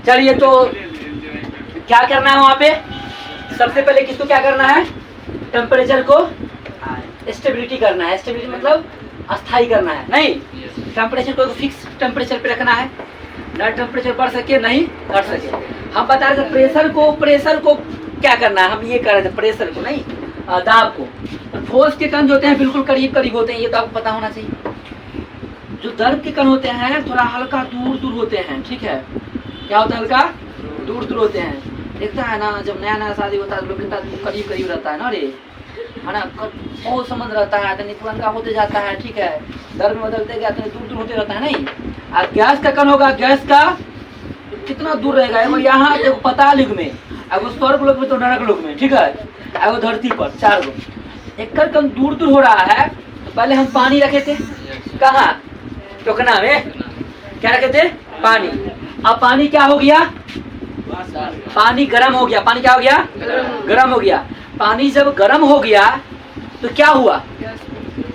चलिए, तो क्या करना है वहाँ पे? सबसे पहले किसको क्या करना है? टेम्परेचर को स्टेबिलिटी करना है। स्टेबिलिटी मतलब अस्थाई करना है, नहीं टेम्परेचर को फिक्स टेम्परेचर पे रखना है, ना टेम्परेचर बढ़ सके नहीं घट सके। हम बता रहे थे प्रेशर को क्या करना है, हम ये कर रहे थे प्रेशर को नहीं दाब को। फोर्स के कण जो होते हैं बिल्कुल करीब करीब होते हैं, ये तो आपको पता होना चाहिए। जो दर्द के कण होते हैं थोड़ा हल्का दूर दूर होते हैं, ठीक है। क्या होता है? हल्का दूर दूर होते हैं। देखता है ना, जब नया नया शादी होता है लोग कितना करीब करीब रहता है ना, अरे है ना, बहुत संबंध रहता है, तो पुरनका होते जाता है, ठीक है। दर्द में बदलते गया तो दूर दूर होते रहता है, नहीं। और गैस का कण होगा, गैस का कितना दूर रहेगा? एगो यहाँ, एगो पाताल युग में, एगो स्वर्ग लोक में, तो नरक लोक में, ठीक है, एगो धरती पर, 4 गो। एक कण दूर दूर हो रहा है, तो पहले हम पानी रखे थे कहाँ? टोकना में। क्या रखे थे? पानी। अब पानी क्या हो गया? पानी गर्म हो गया। पानी क्या हो गया? गर्म हो गया। पानी जब गर्म हो गया तो क्या हुआ?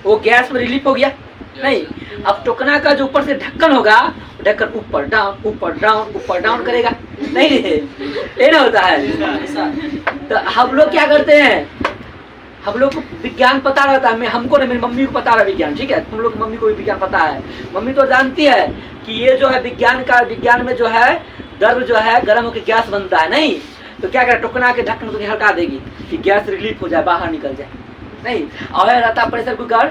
वो गैस में रिलीफ हो गया, नहीं। अब टोकना का जो ऊपर से ढक्कन होगा, ढक्कन ऊपर डाउन ऊपर डाउन ऊपर डाउन करेगा, नहीं ये ना होता है। तो हम लोग क्या करते हैं, हम लोग को विज्ञान पता रहता है। हमको नहीं, मेरी मम्मी को पता रहा विज्ञान, ठीक है। तुम लोग मम्मी को भी विज्ञान पता है। मम्मी तो जानती है कि ये जो है विज्ञान में जो है द्रव जो है गर्म होकर गैस बनता है, नहीं। तो क्या करे, टोकना के ढक्कन को हटा देगी कि गैस रिलीफ हो जाए, बाहर निकल जाए, नहीं। और रहता प्रेशर कुकर,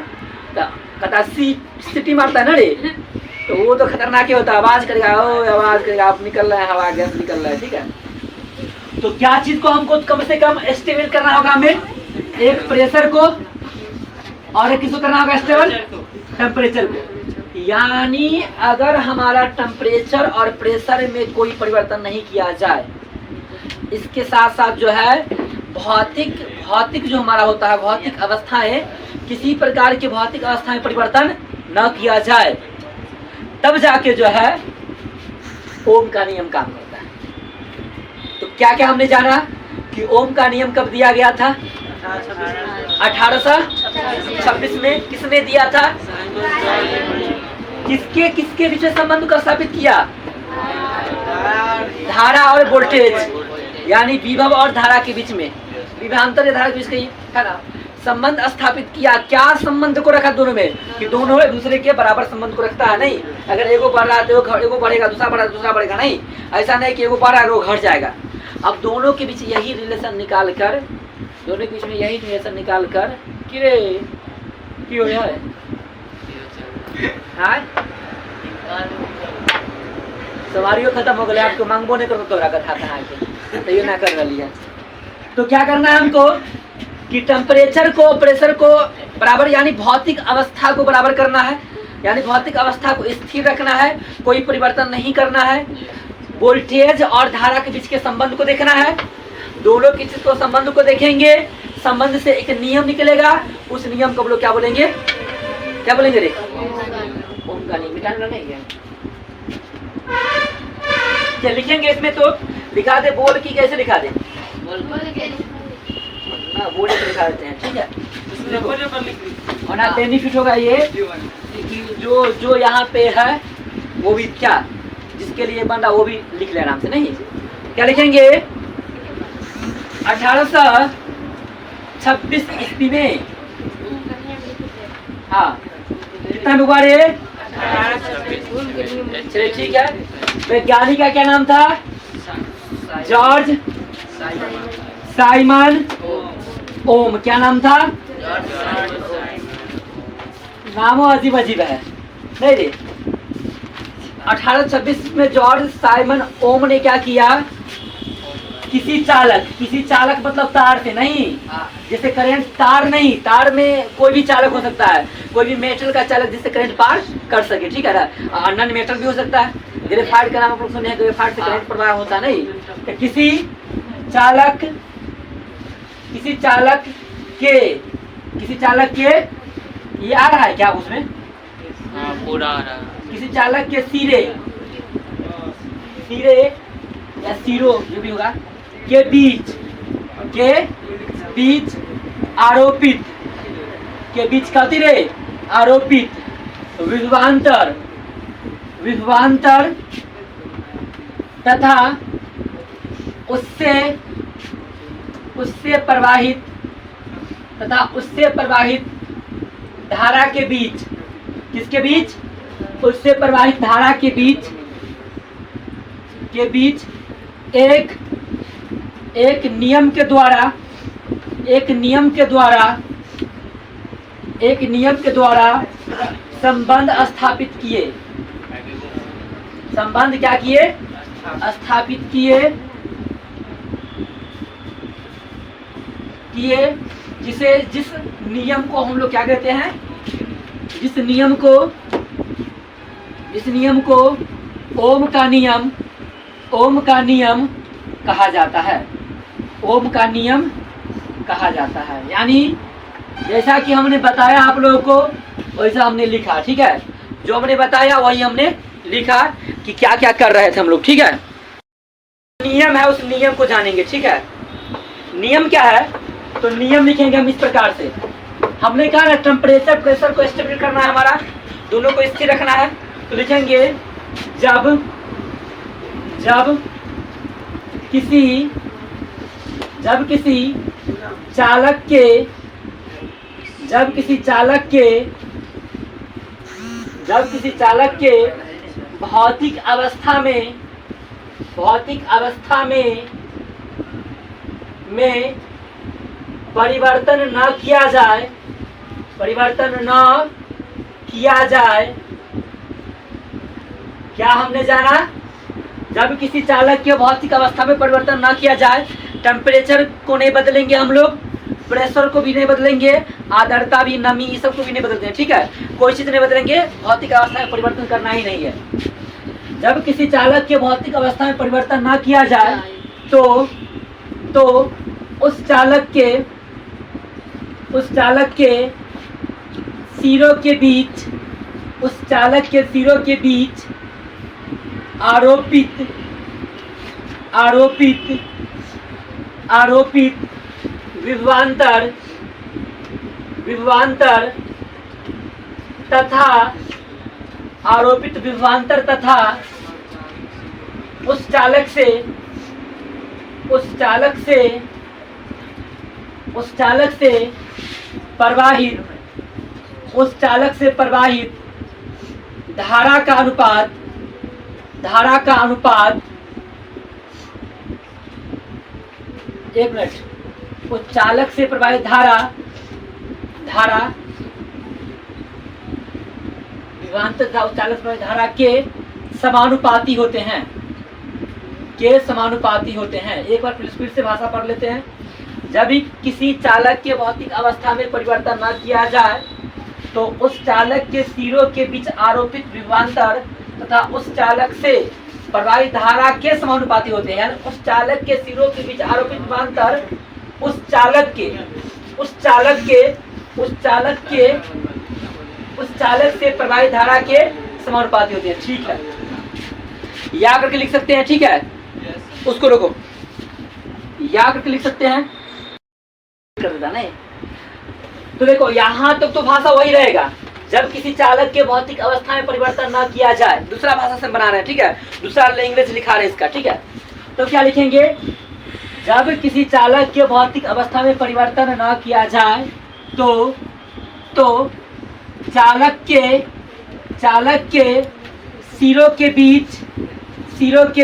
कहता सीटी मारता है ना रे, तो वो तो खतरनाक ही होता है। आवाज करेगा, ओ आवाज करेगा, आप निकल रहे हैं हवा, गैस निकल रहा है, ठीक है। तो क्या चीज को हमको कम से कम स्टेबल करना होगा? हमें एक प्रेशर को और एक किसको करना होगा? स्टेबल टेम्परेचर को। यानी अगर हमारा टेम्परेचर और प्रेशर में कोई परिवर्तन नहीं किया जाए, इसके साथ साथ जो है भौतिक जो हमारा होता है, भौतिक अवस्थाएं, किसी प्रकार की भौतिक अवस्था में परिवर्तन न किया जाए, तब जाके जो है ओम का नियम काम करता है। तो क्या क्या हमने जाना कि ओम का नियम कब दिया गया था? 1826 में। किसने दिया था? किसके बीच में संबंध को स्थापित किया? धारा और वोल्टेज, यानी विभव और धारा के बीच में, विभवांतर धारा के बीच है ना, संबंध स्थापित किया। क्या संबंध को रखा दोनों में? कि दोनों एक दूसरे के बराबर संबंध को रखता है, नहीं। अगर एगो बढ़ रहा है तो एगो बढ़ेगा, दूसरा बढ़ रहा है दूसरा बढ़ेगा, नहीं। ऐसा नहीं कि एगो बढ़ रहा है वो घट जाएगा। अब दोनों के बीच यही रिलेशन निकाल कर, कि रे की हो जाए सवारियों खत्म हो गए, आपको मांगबो नहीं करो तोरा कथा था आके, तो ये ना कर रही है। तो क्या करना है हमको कि टेम्परेचर को प्रेशर को बराबर, यानी भौतिक अवस्था को बराबर करना है, यानी भौतिक अवस्था को स्थिर रखना है, कोई परिवर्तन नहीं करना है। वोल्टेज और धारा के बीच के संबंध को देखना है। दोनों की चीज को संबंध को देखेंगे, संबंध से एक नियम निकलेगा, उस नियम को हम लोग क्या बोलेंगे? क्या बोलेंगे रे? ओम का नियम। मिटाना नहीं है क्या? लिखेंगे इसमें तो लिखा दे, बोल की कैसे लिखा दे? बोल के लिखा देते हैं, ठीक है। और ना बेनिफिट होगा ये कि जो यहाँ पे है वो भी क्या, जिसके लिए बन रहा वो भी लिख ले आराम से, नहीं। क्या लिखेंगे? 1826 ईस्वी में, हाँ कितना हुआ रे? चलिए ठीक है। वैज्ञानिक का क्या नाम था? जॉर्ज साइमन ओम। क्या नाम था? नामो अजीब अजीब है, नहीं रे। 1826 में जॉर्ज साइमन ओम ने क्या किया? किसी चालक मतलब तार से, नहीं। जैसे करंट तार नहीं, तार में कोई भी चालक हो सकता है, कोई भी मेटल का चालक जिससे करंट पार कर सके, ठीक है ना। नॉन मेटल भी हो सकता है, ग्रेफाइट का नाम आप लोग सुने हैं, ग्रेफाइट से करंट प्रवाह होता है, नहीं। तो किसी चालक के ये आ रहा है क्या उसमें? पूरा आ रहा है। किसी चालक के सिरे या सिरो जो भी होगा के बीच आरोपित, के बीच कहती रे आरोपित विभवांतर तथा उससे प्रवाहित धारा के बीच, किसके बीच? उससे प्रवाहित धारा के बीच एक नियम के द्वारा संबंध स्थापित किए। संबंध क्या किए? स्थापित किए जिस नियम को हम लोग क्या कहते हैं? जिस नियम को ओम का नियम कहा जाता है। ओम का नियम कहा जाता है। यानी जैसा कि हमने बताया आप लोगों को वैसा हमने लिखा, ठीक है? जो हमने बताया वही हमने लिखा कि क्या क्या कर रहे थे हम लोग, ठीक है? नियम है, उस नियम को जानेंगे, ठीक है? नियम क्या है? तो नियम लिखेंगे हम इस प्रकार से। हमने कहा ना टेम्परेचर प्रेशर को स्टेबल करना है, हमारा दोनों को स्थिर रखना है। तो लिखेंगे जब किसी चालक के भौतिक अवस्था में परिवर्तन न किया जाए, क्या हमने जाना? जब किसी चालक के भौतिक अवस्था में परिवर्तन न किया जाए, टेम्परेचर को नहीं बदलेंगे हम लोग, प्रेशर को भी नहीं बदलेंगे, आर्द्रता भी, नमी, ये सब को भी नहीं बदलते हैं, ठीक है? कोई चीज़ नहीं बदलेंगे, भौतिक अवस्था में परिवर्तन करना ही नहीं है। जब किसी चालक के भौतिक अवस्था में परिवर्तन ना किया जाए तो उस चालक के सिरों के बीच आरोपित विभवांतर तथा उस चालक से प्रवाहित धारा का अनुपात एक मिनट, उस चालक से प्रवाहित धारा विभवांतर तथा उस चालक से प्रवाहित धारा के समानुपाती होते हैं। एक बार फिर स्पीड से भाषा पढ़ लेते हैं। जब भी किसी चालक के भौतिक अवस्था में परिवर्तन न किया जाए तो उस चालक के सिरों के बीच आरोपित विभवांतर तथा उस चालक से प्रवाहित धारा के समानुपाती होते हैं। उस चालक के सिरों के बीच आरोपित विभवांतर उस चालक से प्रवाहित धारा के समानुपाती होते हैं, ठीक है? या करके लिख सकते हैं, ठीक है? उसको रोको, या करके लिख सकते हैं, कर देता नहीं। तो देखो यहाँ तक तो भाषा वही रहेगा, जब किसी चालक के भौतिक अवस्था में परिवर्तन न किया जाए। दूसरा भाषा से बना रहे हैं, ठीक है? दूसरा लैंग्वेज लिखा रहे हैं इसका, ठीक है? तो क्या लिखेंगे? जब किसी चालक के भौतिक अवस्था में परिवर्तन न किया जाए तो चालक के सिरों के बीच आरोपित विभवांतर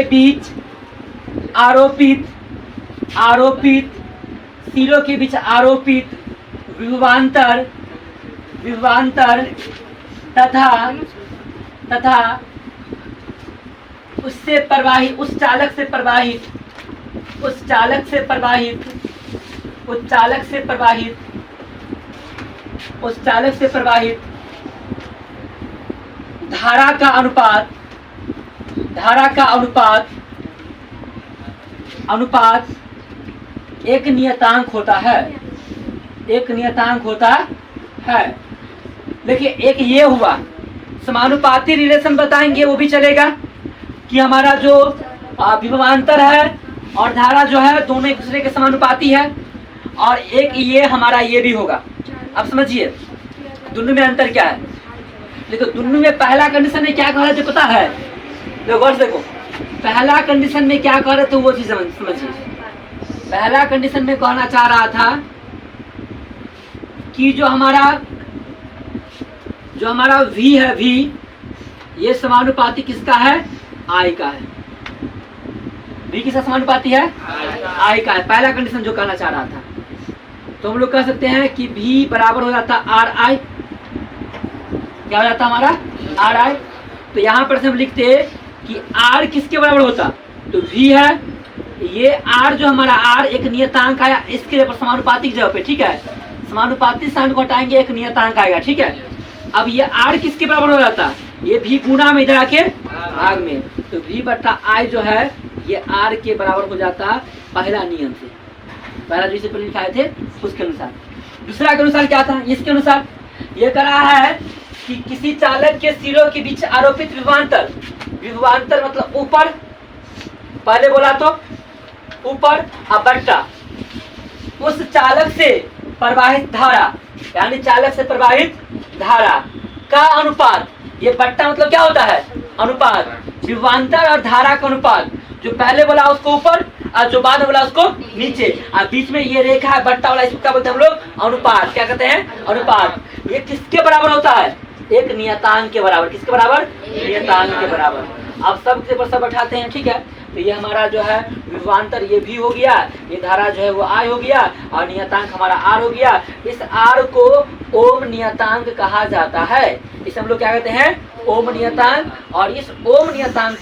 तथा उस चालक से प्रवाहित धारा का अनुपात एक नियतांक होता है। देखिए एक ये हुआ समानुपाती रिलेशन, बताएंगे वो भी चलेगा कि हमारा जो विभवांतर है और धारा जो है दोनों एक दूसरे के समानुपाती है। और एक ये हमारा ये भी होगा। अब समझिए दोनों में अंतर क्या है। देखो दोनों में पहला कंडीशन है क्या कहा है पता है? देखो गौर से देखो, पहला कंडीशन में क्या कह रहे थे वो चीज समझिए। पहला कंडीशन में कहना चाह रहा था कि जो हमारा V है, V ये समानुपाती किसका है? I का है। V किसका समानुपाती है? I का है। पहला कंडीशन जो कहना चाह रहा था, तो हम लोग कह सकते हैं कि V बराबर हो जाता RI। क्या हो जाता हमारा? RI। तो यहाँ पर से हम लिखते कि R किसके बराबर होता? तो V है, ये R जो हमारा R एक नियतांक आया इसके समानुपाती जगह पे, ठीक है। समानुपाती साइन को हटाएंगे, एक नियतांक आएगा, ठीक है। अब ये R किसके बराबर हो जाता? ये V गुना में इधर आके भाग में, तो V बटा I जो है ये R के बराबर हो जाता पहला नियम से। पहला जो इसे पहले लिखाए थे उसके अनुसार। दूसरा के अनुसार क्या था? इसके अनुसार ये कह रहा है कि किसी चालक के सिरों के बीच आरोपित विभवांतर, विभवांतर मतलब ऊपर, पहले बोला तो ऊपर और बट्टा, उस चालक से प्रवाहित धारा, यानी चालक से प्रवाहित धारा का अनुपात। ये बट्टा मतलब क्या होता है? अनुपात। विभवांतर और धारा का अनुपात, जो पहले बोला उसको ऊपर और जो बाद में बोला उसको नीचे, और बीच में ये रेखा है बट्टा वाला, इसको क्या बोलते हैं हम लोग? अनुपात। क्या कहते हैं? अनुपात। ये किसके बराबर होता है? एक नियतांक के बराबर। किसके बराबर? नियतांक के बराबर। अब सब के ऊपर सब बैठाते हैं, ठीक है। तो ये हमारा जो है विभवांतर ये भी हो गया, ये धारा जो है वो I हो गया, और नियतांक हमारा R हो गया। इस R को ओम नियतांक कहा जाता है। इसे हम लोग क्या कहते हैं? ओम नियतांक। और इस ओम नियतांक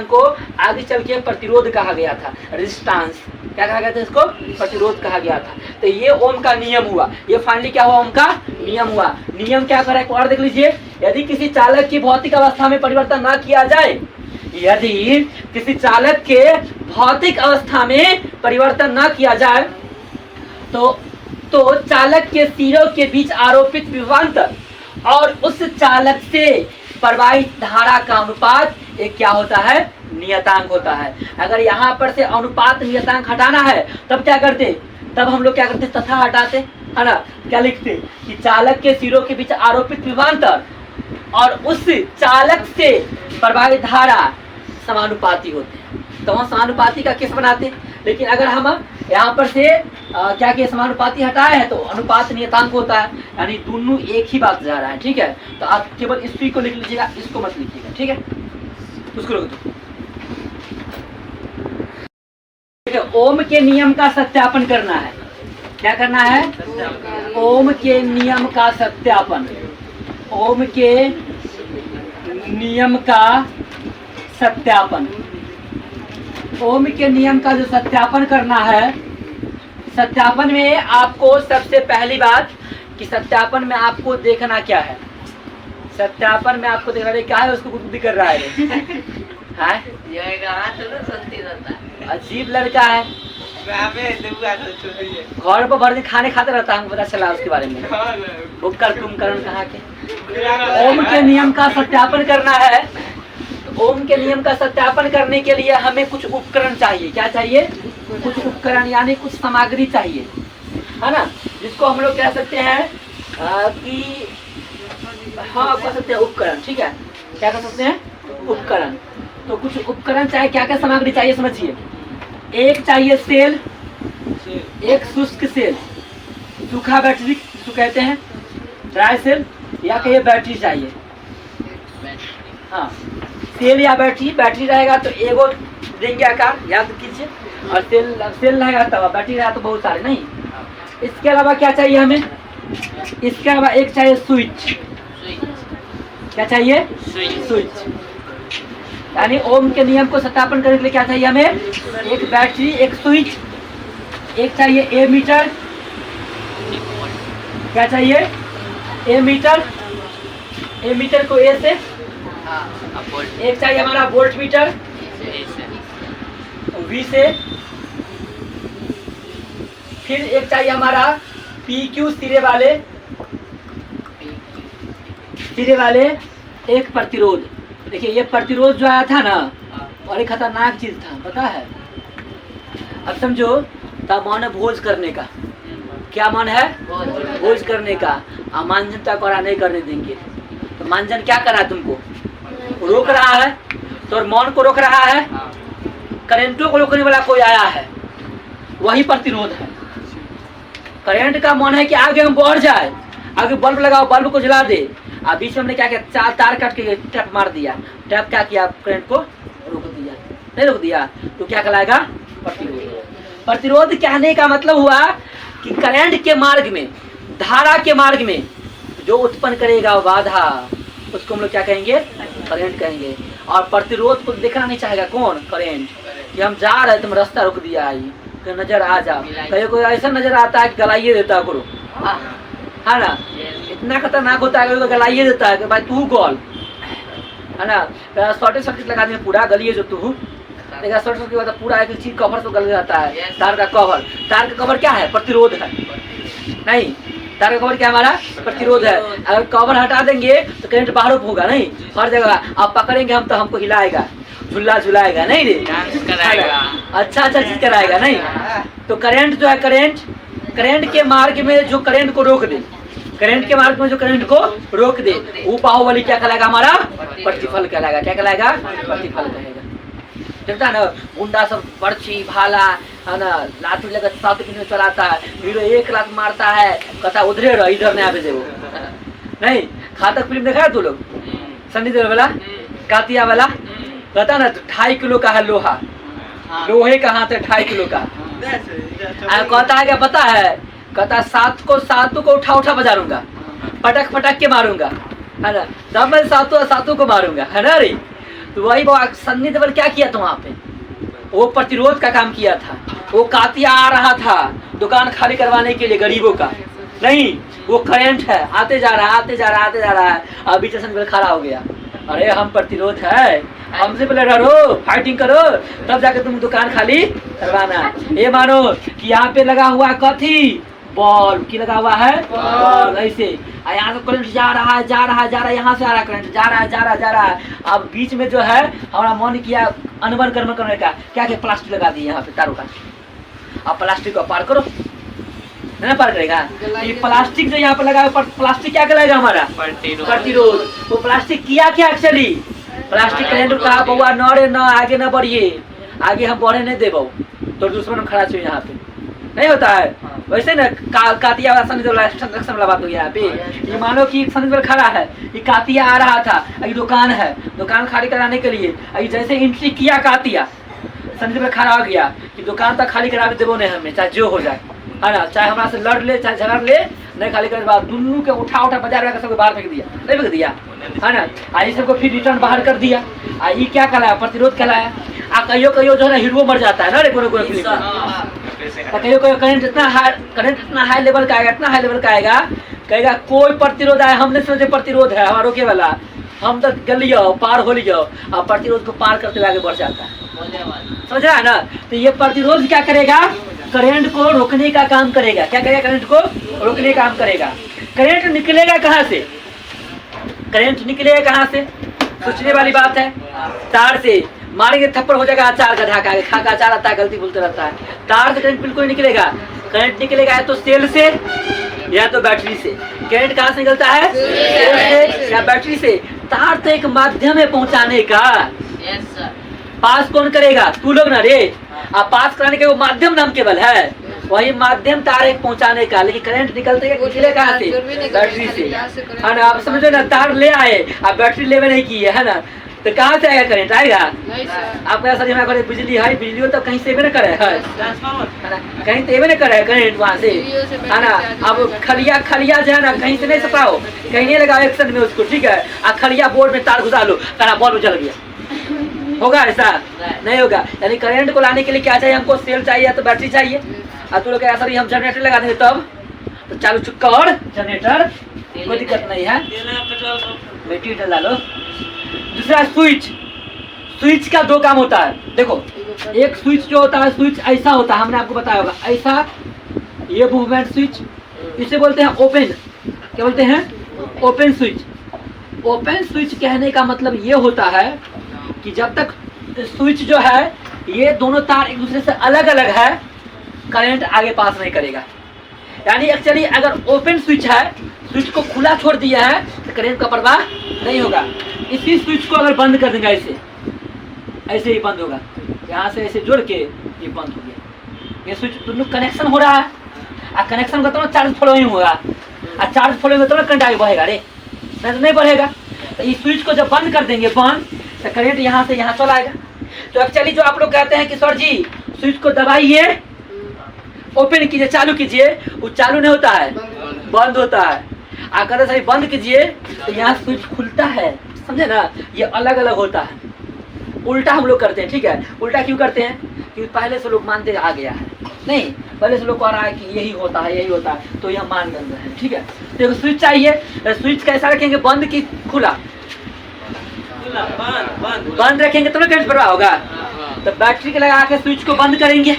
को आगे चल के प्रतिरोध कहा गया था, रेजिस्टेंस। क्या कहा गया था? इसको प्रतिरोध कहा गया था। तो ये ओम का नियम हुआ। ये फाइनली क्या हुआ? ओम का नियम हुआ। नियम क्या कर रहा है और देख लीजिए, यदि किसी चालक की भौतिक अवस्था में परिवर्तन न किया जाए, यदि किसी चालक के भौतिक अवस्था में परिवर्तन न किया जाए तो चालक के सिरों के बीच आरोपित विभवांतर और उस चालक से प्रवाहित धारा का अनुपात एक क्या होता है? नियतांक होता है। अगर यहाँ पर से अनुपात नियतांक हटाना है तब क्या करते? तब हम लोग क्या करते? तथा हटाते, है ना। क्या लिखते कि चालक के सिरों के बीच आरोपित विभवांतर और उस चालक से प्रवाहित धारा समानुपाती होते हैं, तो हम समानुपाती का केस बनाते। लेकिन अगर हम यहाँ पर से क्या के समानुपाती हटाए हैं तो अनुपात नियतांक होता है, यानी दोनों एक ही बात जा रहा है, ठीक है। तो आप केवल इस को लिख लीजिएगा, इसको मत लिखिएगा, ठीक है। उसको लिख दो। ओम के नियम का सत्यापन करना है। क्या करना है? ओम के नियम का सत्यापन। ओम के नियम का सत्यापन। ओम के नियम का जो सत्यापन करना है, सत्यापन में आपको सबसे पहली बात कि सत्यापन में आपको देखना क्या है? सत्यापन में आपको देखना क्या है? उसको बुद्धि कर रहा है अजीब लड़का है, घर पर भर दिन खाने खाते रहता है, हमको पता चला उसके बारे में। उपकर कुंभकर्ण कहाँ के। ओम के नियम का सत्यापन करना है। ओम के नियम का सत्यापन करने के लिए हमें कुछ उपकरण चाहिए। क्या चाहिए? कुछ उपकरण, यानी कुछ सामग्री चाहिए, है ना, जिसको हम लोग कह सकते हैं कि हाँ कह सकते हैं उपकरण, ठीक है। क्या कह सकते हैं? उपकरण। तो कुछ उपकरण चाहिए। क्या क्या सामग्री चाहिए समझिए। एक चाहिए सेल, एक शुष्क सेल, सूखा बैटरी जिसको कहते हैं, ड्राई सेल, या कहिए बैटरी चाहिए। हाँ, सेल या बैटरी। बैटरी रहेगा तो एगो देंगे आकार, याद कीजिए, और सेल रहेगा तब, बैटरी रहेगा तो बहुत सारे नहीं। इसके अलावा क्या चाहिए हमें? इसके अलावा एक चाहिए स्विच। क्या चाहिए? स्विच। यानी ओम के नियम को सत्यापन करने के लिए क्या चाहिए हमें? एक बैटरी, एक स्विच, एक चाहिए एमीटर। क्या चाहिए? एमीटर। एमीटर को ए से, एक चाहिए हमारा वोल्ट मीटर वी से, फिर एक चाहिए हमारा PQ सिरे वाले एक प्रतिरोध। देखिए ये प्रतिरोध जो आया था ना, बड़ी खतरनाक चीज था, पता है। अब समझो तब मन है भोज करने का। क्या मन है? भोज करने का। मानजन तक और नहीं करने देंगे, तो मानजन क्या कर रहा है? तुमको रोक रहा है। तो मौन को रोक रहा है, करेंटों को रोकने वाला कोई आया है, वही प्रतिरोध है। करंट का मन है कि आगे हम बढ़ जाए, आगे बल्ब लगाओ, बल्ब को जला दे। अब बीच में हमने क्या किया, चार तार काट के टैप मार दिया, टैप क्या किया, करंट को रोक दिया, नहीं रोक दिया तो क्या कहलाएगा, प्रतिरोध। प्रतिरोध कहने का मतलब हुआ कि करंट के मार्ग में, धारा के मार्ग में जो उत्पन्न करेगा बाधा, उसको हम लोग क्या कहेंगे, करंट कहेंगे। और प्रतिरोध को देखना नहीं चाहेगा कौन, करंट, कि हम जा रहे तुम रास्ता रोक दिया, आई नजर आ जा, कहीं कोई ऐसा नजर आता है कि गलाइए देता करो, है ना, इतना खतरनाक होता है कि गलाइए देता है कि भाई तू गोल, है ना, शॉर्टेज सर्किट लगा देंगे पूरा गलिए जो तू, लेकिन शॉर्ट सर्किट के बाद पूरा एक चीज कवर तो गल जाता है, तार का कवर, तार का कवर क्या है, प्रतिरोध है, नहीं, तार का कवर क्या हमारा, प्रतिरोध है। अगर कवर हटा देंगे तो करंट बाहर होगा, नहीं, हर जगह आप पकड़ेंगे हम तो हमको हिलाएगा, झुल्ला झुलाएगा, नहीं रे, अच्छा चीज कराएगा, नहीं। तो करंट जो है, करंट के मार्ग में जो करंट को रोक दे, करंट के मार्ग में जो करंट को रोक दे, वो बाहुबली क्या कहलाएगा, हमारा प्रतिफल कहलाएगा। क्या कहलाएगा, प्रतिफल कहेगा। देखता है ना, गुंडा सब पर्ची भाला, है ना, लाठी लेकर 7 में चलाता है, हीरो 1 लाख मारता है, कहता उधरे रहो, इधर नहीं आवे वो, नहीं। घातक फिल्म देखा है तू लोग, सनी देओल वाला, कातिया वाला, कहता ना 2.5 किलो का है लोहा, लोहे का हाथ है 2.5 किलो का, कहता है क्या पता है, कहता 7 को उठा बजारूंगा, पटक पटक के मारूंगा, है ना, तब मैं 7 को मारूंगा, है ना रे। तो वही सन्नी देओल क्या किया था वहाँ पे, वो प्रतिरोध का काम किया था। वो कातिया आ रहा था दुकान खाली करवाने के लिए गरीबों का, नहीं, वो करंट है, आते जा रहा है, अभी सन्नी देओल खड़ा हो गया, अरे हम प्रतिरोध है, हमसे पहले लड़ो, फाइटिंग करो, तब जाके तुम दुकान खाली करवाना। ये मानो कि यहाँ पे लगा हुआ कथी, बॉल की लगा हुआ है, बॉल ऐसे, यहाँ से करंट जा रहा है, यहाँ से आ रहा है करंट, जा रहा है। अब बीच में जो है हमारा मन किया अनबन कर्म करने का, क्या प्लास्टिक लगा दी यहाँ पे तारों का, अब प्लास्टिक को पार करो, नहीं पार करेगा। ये प्लास्टिक जो यहाँ पे लगा है, प्लास्टिक क्या कहलाएगा, हमारा प्रतिरोध। वो प्लास्टिक किया क्या एक्चुअली, प्लास्टिक करंट कहा बउआ न रे न, आगे न बढ़िए, आगे हम बढ़े नहीं देबो, तो दुश्मन खड़ा छो यहाँ पे, नहीं होता है वैसे ना। कातिया वाला सनी देओल वाला बात हो गया यहाँ पे। ये मानो कि सनी देओल खड़ा है, ये कातिया आ रहा था, ये दुकान है, दुकान खाली कराने के लिए, ये जैसे एंट्री किया कातिया, सनी देओल खड़ा हो गया कि दुकान तक खाली करा के देवो नहीं हमें, चाहे जो हो जाए, है ना, चाहे हमारे से लड़ ले, चाहे झगड़ ले, नहीं खाली करने के बाद दुनू के उठा बाजार में सबको बाहर फेंक दिया, नहीं फेंक दिया, है ना, आई सबको फिर रिटर्न बाहर कर दिया। ये क्या कहलाया, प्रतिरोध कहलाया। कहियो जो है ना हीरो मर जाता है ना रे, कोनो फिल्म कहियो करंट इतना हाई लेवल का आएगा, इतना हाई लेवल का आएगा, कहेगा कोई प्रतिरोध आया, हमने सोचे प्रतिरोध है हमारा रोके वाला, हम तो गलियो पार हो लियो, अब प्रतिरोध को पार करते हुए आगे बढ़ जाता है, समझ रहा है ना। तो ये प्रतिरोध क्या करेगा, करंट को रोकने का काम करेगा। क्या करेगा, करंट को रोकने का काम करेगा। करंट निकलेगा कहाँ से, करंट निकलेगा कहाँ से, सोचने वाली बात है। तार से मारेंगे थप्पड़ हो जाएगा, अचार का ढाका खा का अचार आता है, गलती भूलते रहता है। तार से करंट बिल्कुल निकलेगा, करंट निकलेगा या तो सेल से या तो बैटरी से। करंट कहाँ से निकलता है, सेल से या बैटरी से। तार तो एक माध्यम है पहुंचाने का, पास कौन करेगा, तू लोग ना रे, आप पास कराने के वो माध्यम नाम केवल है, वही माध्यम तार एक पहुंचाने का। लेकिन करंट निकलते निकले कहाँ से, बैटरी से, है ना। आप समझो ना, तार ले आए, आप बैटरी लेवे नहीं की है ना, तो कहाँ से आएगा करंट, आएगा आपका सर हमारे बिजली है, बिजली तो कहीं से भी न करे है ना, कहीं से भी न करे करंट वहाँ से, है ना। अब खलिया जो है ना, कहीं से नहीं सताओ, कहीं नहीं लगाओ एक्शन में उसको, ठीक है। आ खलिया बोर्ड में तार घुसा लो, कहना बॉल जल गया, होगा ऐसा नहीं होगा। यानी करंट को लाने के लिए क्या चाहिए, हमको सेल चाहिए या तो बैटरी चाहिए। और तो लोग ऐसा हम जनरेटर लगा देंगे तब तो चालू चुक्का, और जनरेटर कोई दिक्कत नहीं है, बैटरी डला लो। दूसरा स्विच का 2 काम होता है। देखो एक स्विच जो होता है, स्विच ऐसा होता है, हमने आपको बताया होगा ऐसा, ये मूवमेंट स्विच, इसे बोलते हैं ओपन। क्या बोलते हैं, ओपन स्विच। ओपन स्विच कहने का मतलब ये होता है कि जब तक स्विच जो है ये दोनों तार एक दूसरे से अलग अलग है, करंट आगे पास नहीं करेगा। यानी एक्चुअली अगर ओपन स्विच है, स्विच को खुला छोड़ दिया है तो करंट का प्रवाह नहीं होगा। इसी स्विच को अगर बंद कर देंगे ऐसे, ऐसे ही बंद होगा, यहाँ से ऐसे जोड़ के ये बंद हो गया। ये स्विच दोनों कनेक्शन हो रहा है, और कनेक्शन का तो चार्ज फॉलोइंग होगा, और चार्ज फॉलोइंग में तो करंट आगे बढ़ेगा रे, नहीं तो नहीं बढ़ेगा। तो इस स्विच को जब बंद कर देंगे बंद, तो करंट यहाँ से यहाँ चला आएगा। तो एक्चुअली जो आप लोग कहते हैं कि सर जी स्विच को दबाइए, ओपन कीजिए, चालू कीजिए, वो चालू नहीं होता है, बंद होता है। अगर सही बंद कीजिए तो यहाँ स्विच खुलता है, समझे ना, ये अलग अलग होता है। उल्टा हम लोग करते हैं, ठीक है। उल्टा क्यों करते हैं? क्योंकि पहले से लोग मानते आ गया है, नहीं पहले से लोग कह रहा है कि यही होता है, यही होता है, तो यह मान गए हैं, ठीक है। तो एक स्विच चाहिए, स्विच कैसा रखेंगे, बंद की खुला? बंद रखेंगे तो करंट प्रवाह होगा। तो बैटरी के लगा के स्विच को बंद करेंगे,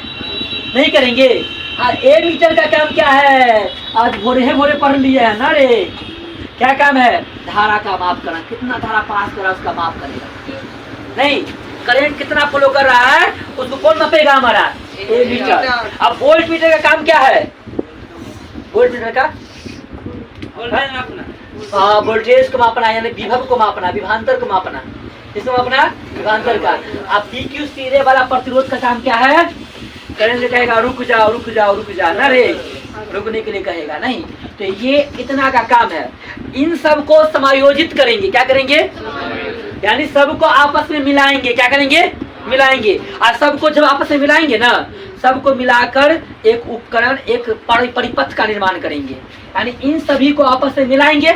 नहीं करेंगे। हाँ, ए मीटर का काम क्या है? आज भोरे भोरे पढ़ लिया है ना रे, क्या काम है? धारा का माप करना, कितना धारा पास करा उसका माप करेगा, नहीं करंट कितना फ्लो कर रहा है उसको कौन मापेगा? हमारा ए मीटर। अब वोल्ट मीटर का काम क्या है? वोल्ट मीटर का हाँ, वोल्टेज को मापना, यानी विभव को मापना, विभवांतर को मापना, इसको मापना विभवांतर का। अब पी क्यू सीधे वाला प्रतिरोध का काम क्या है? करंट कहेगा रुक जाओ रुक जाओ रुक जाओ ना रे, रुकने के लिए कहेगा, नहीं। तो ये इतना का काम है। इन सब को समायोजित करेंगे, क्या करेंगे? यानी सबको आपस में मिलाएंगे, क्या करेंगे? मिलाएंगे। और सबको जब आपस में मिलाएंगे ना, सबको मिलाकर एक उपकरण, एक परिपथ का निर्माण करेंगे। यानी इन सभी को आपस में मिलाएंगे।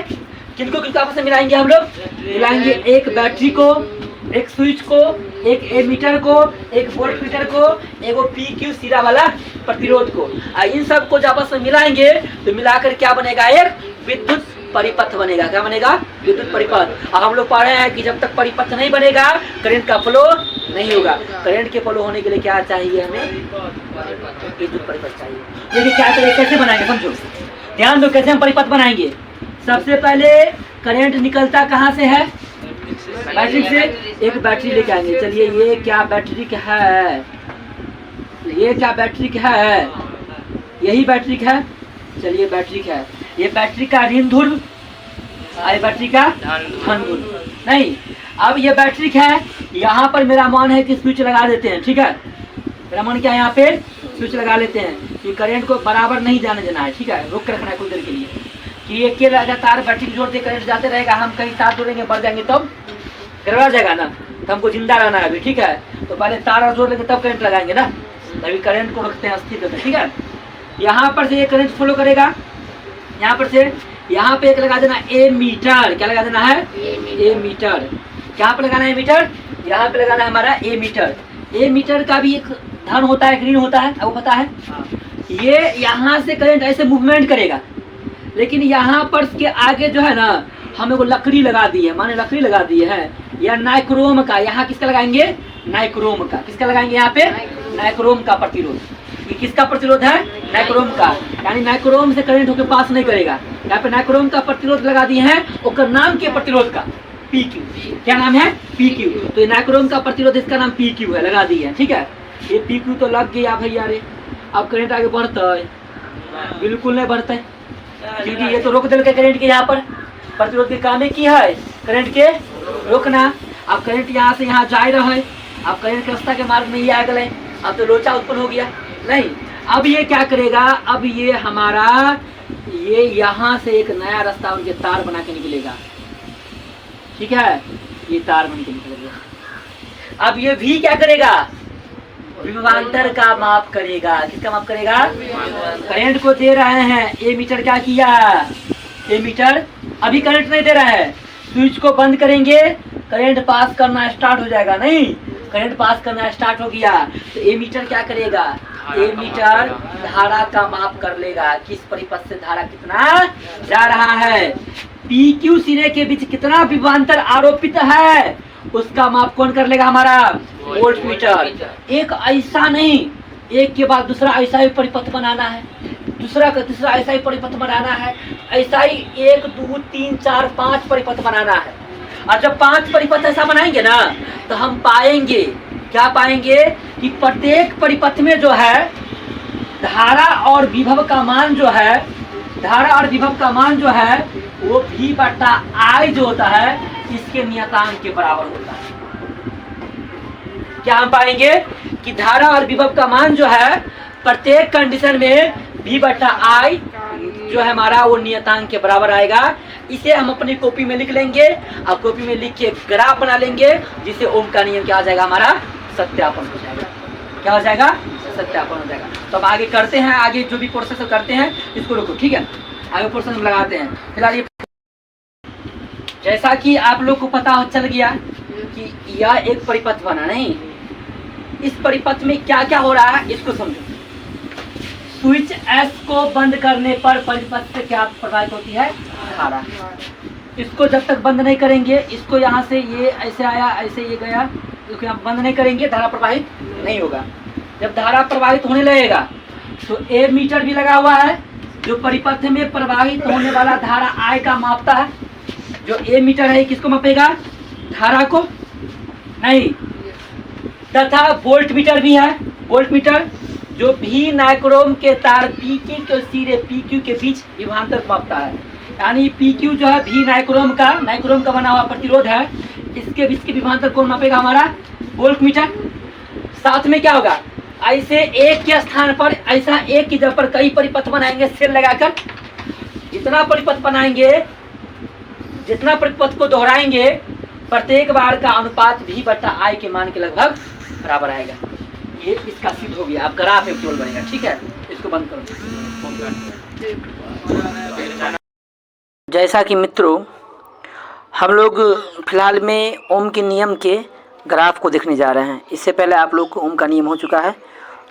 किनको किनको आपस में मिलाएंगे हम लोग? मिलाएंगे एक बैटरी को, एक स्विच को, एक एमीटर को, एक वोल्ट मीटर को, एक पी क्यू सिरा वाला प्रतिरोध को। इन सब को जब आपस में मिलाएंगे तो मिलाकर क्या बनेगा? एक विद्युत परिपथ बनेगा। क्या बनेगा? विद्युत परिपथ। अब हम लोग पढ़ रहे हैं कि जब तक परिपथ नहीं बनेगा करंट का फ्लो नहीं होगा। करंट के फ्लो होने के लिए क्या चाहिए? हमें विद्युत परिपथ चाहिए। देखिए क्या करें, कैसे बनाएंगे समझो, ध्यान दो कैसे हम परिपथ बनाएंगे। सबसे पहले करंट निकलता कहाँ से है? बैटरी से। एक बैटरी लेके आएंगे। चलिए ये क्या बैटरी का है? ये क्या बैटरी का है? यही बैटरी का है। चलिए बैटरी का है, ये बैटरी का ऋण ध्रुव, अरे बैटरी का धन ध्रुव। नहीं, अब ये बैटरी का है, यहाँ पर मेरा मान है कि स्विच लगा देते हैं, ठीक है। मेरा मान क्या है? यहाँ पे स्विच लगा लेते हैं कि करंट को बराबर नहीं जाने देना है, ठीक है, रोक के रखना है कुछ देर के लिए। कि ये के लगातार बैटरी जोड़ते करंट जाते रहेगा, हम कहीं तार जोड़ेंगे बढ़ जाएंगे तब गड़बड़ा जाएगा ना, तो हमको जिंदा रहना है अभी, ठीक है। तो पहले तार जोड़ लेंगे तब करंट लगाएंगे ना, तभी करंट को रखते हैं स्थिर करते, ठीक है। यहाँ पर से ये करंट फ्लो करेगा, यहाँ पर से यहाँ पे एक लगा देना ए मीटर। क्या लगा देना है? ए मीटर। क्या पे लगाना है? मीटर। यहाँ पे लगाना है हमारा ए मीटर। ए मीटर का भी एक धन होता है, ग्रीन होता है, आपको पता है। ये यहाँ से करंट ऐसे मूवमेंट करेगा, लेकिन यहाँ पर के आगे जो है ना, हमें वो लकड़ी लगा दी है, माने लकड़ी लगा दी है, या नाइक्रोम का। यहाँ किसका लगाएंगे? नाइक्रोम का। किसका लगाएंगे यहाँ पे? नाइक्रोम का प्रतिरोध। ये किसका प्रतिरोध है? नाइक्रोम का। यानी नाइक्रोम से करंट होकर पास नहीं करेगा। यहाँ पे नाइक्रोम का प्रतिरोध लगा दिए हैं, उसका नाम के प्रतिरोध का पी क्यू। क्या नाम है? P Q. तो ये नाइक्रोम का प्रतिरोध, इसका नाम पी क्यू है, लगा दिए है, ठीक है। ये पी क्यू तो लग गया भैया रे। अब करंट आगे बढ़ता है? बिल्कुल नहीं बढ़ता है, क्योंकि ये तो रोक दिल के करंट के। यहाँ पर प्रतिरोध के काम की है करंट के रोकना। अब करंट यहाँ से यहाँ जा रहा है, अब करंट रास्ता के मार्ग में ये आ गए, अब तो लोचा उत्पन्न हो गया। नहीं, अब ये क्या करेगा? अब ये हमारा ये यहाँ से एक नया रास्ता उनके तार बना के निकलेगा, ठीक है। ये तार बन के निकलेगा। अब ये भी क्या करेगा? विभवांतर का माप करेगा। किसका माप करेगा? करंट को दे रहे हैं, ए मीटर क्या किया? ए मीटर अभी करंट नहीं दे रहा है। स्विच को बंद करेंगे, करंट पास करना स्टार्ट हो जाएगा। नहीं, करंट पास करना स्टार्ट हो गया तो ए मीटर क्या करेगा? ए मीटर धारा का माप कर लेगा, किस परिपथ से धारा कितना जा रहा है, पी क्यू सिरे के बीच कितना विभवांतर आरोपित है, उसका माप कौन कर लेगा? हमारा वोल्ट मीटर। एक ऐसा नहीं, एक के बाद दूसरा ऐसा ही परिपथ बनाना है, दूसरा का तीसरा ऐसा ही परिपथ बनाना है, ऐसा ही 1 2 3 4 5 परिपथ बनाना है। और जब 5 परिपथ ऐसा बनाएंगे ना, तो हम पाएंगे, क्या पाएंगे? कि प्रत्येक परिपथ में जो है धारा और विभव का मान जो है, धारा और विभव का मान जो है वो V/I जो होता है इसके नियतांक के बराबर होता है। क्या हम पाएंगे कि धारा और विभव का मान जो है प्रत्येक कंडीशन में V बटा I जो है हमारा वो नियतांक के बराबर आएगा। इसे हम अपनी कॉपी में लिख लेंगे और कॉपी में लिख के ग्राफ बना लेंगे, जिससे ओम का नियम क्या हो जाएगा, हमारा सत्यापन हो जाएगा। क्या हो जाएगा, सत्यापन हो जाएगा। तो अब आगे करते हैं, आगे जो भी प्रोसेस करते हैं इसको रुको, ठीक है, आगे प्रोसेस लगाते हैं। फिलहाल ये जैसा कि आप लोग को पता चल गया कि यह एक परिपथ बना, नहीं, इस परिपथ में क्या क्या हो रहा है इसको समझो। स्विच एस को बंद करने पर परिपथ से क्या प्रवाहित होती है, धारा। इसको जब तक बंद नहीं करेंगे, इसको यहाँ से ये ऐसे आया, ऐसे ये गया, इसको यहाँ बंद नहीं करेंगे, धारा प्रवाहित नहीं होगा। जब धारा प्रवाहित होने लगेगा तो ए मीटर भी लगा हुआ है, जो परिपथ में प्रवाहित होने वाला धारा I का मापता है। जो ए मीटर है किसको मापेगा, धारा को, नहीं। तथा वोल्ट मीटर भी है, वोल्ट मीटर जो भी नाइक्रोम के तार PQ के सिरे PQ के बीच विभवांतर मापता है। यानी PQ जो है भी नाइक्रोम का बना हुआ प्रतिरोध है, इसके बीच के विभवांतर कौन मापेगा, हमारा वोल्ट मीटर। साथ में क्या होगा, ऐसे एक के स्थान पर, ऐसा एक की जगह पर कई परिपथ बनाएंगे सेल लगाकर। जितना परिपथ बनाएंगे, जितना परिपथ को दोहराएंगे, प्रत्येक बार का अनुपात V बटा I के मान के लगभग बराबर आएगा। ये इसका सिद्ध हो गया। अब ग्राफ एक केवल बनेगा, ठीक है, इसको बंद करो। जैसा कि मित्रों हम लोग फिलहाल में ओम के नियम के ग्राफ को देखने जा रहे हैं। इससे पहले आप लोग को ओम का नियम हो चुका है,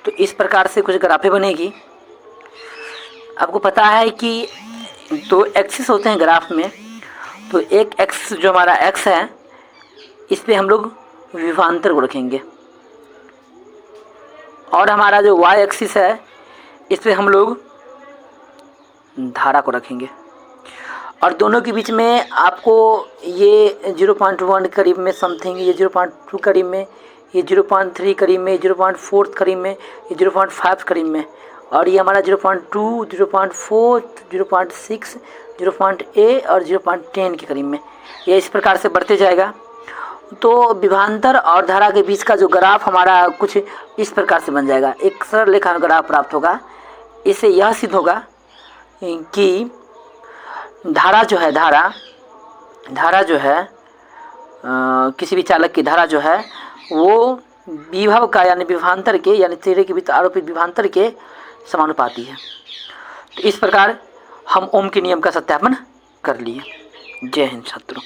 तो इस प्रकार से कुछ ग्राफें बनेगी। आपको पता है कि दो एक्सिस होते हैं ग्राफ में, तो एक एक्सिस जो हमारा एक्स है, इस पे हम लोग विभवांतर को रखेंगे, और हमारा जो वाई एक्सिस है इस पे हम लोग धारा को रखेंगे। और दोनों के बीच में आपको ये 0.1 करीब में समथिंग, ये 0.2 करीब में, ये 0.3 करीब में, 0.4 करीब में, ये 0.5 करीब में, और ये हमारा 0.2, 0.4, 0.6, 0.8 और 0.10 के करीब में, ये इस प्रकार से बढ़ते जाएगा। तो विभवांतर और धारा के बीच का जो ग्राफ हमारा कुछ इस प्रकार से बन जाएगा, एक सरल रेखा ग्राफ प्राप्त होगा। इससे यह सिद्ध होगा कि धारा जो है, धारा जो है किसी भी चालक की धारा जो है वो विभव का यानी विभवांतर के, यानी तिरे के बीच आरोपित विभवांतर के समानुपाती है। तो इस प्रकार हम ओम के नियम का सत्यापन कर लिए। जय हिंद छात्रों।